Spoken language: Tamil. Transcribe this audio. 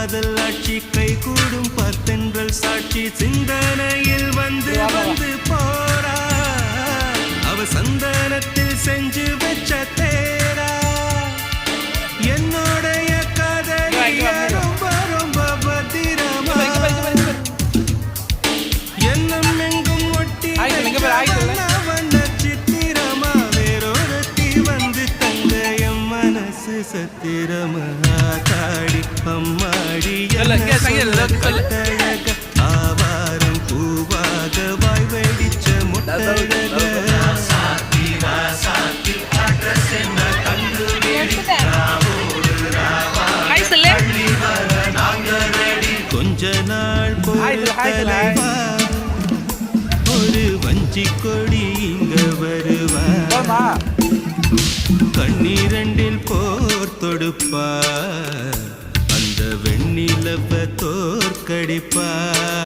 காதல் ஆட்சி கை கூடும் பார்த்தென்றல் சாட்சி சிந்தனையில் வந்து வந்து போறா அவ சந்தனத்தில் செஞ்சு வச்ச தேரா என்னோடைய காதலிய ரொம்ப ரொம்ப பத்திரமா என்னும் எங்கும் ஒட்டி வண்ண சித்திரமா வேறொருத்தி வந்து தந்த என் மனசு சத்திரமா தாடி அம்மாடி ஆவாரம் பூவாக வாய் வெடிச்ச முட்டழக கொஞ்ச நாள் போல ஒரு வஞ்சி கொடி இங்க வருவா கண்ணீரண்டில் போர் தொடுப்பா அந்த வெண்ணிலவ தோற்கடிப்பா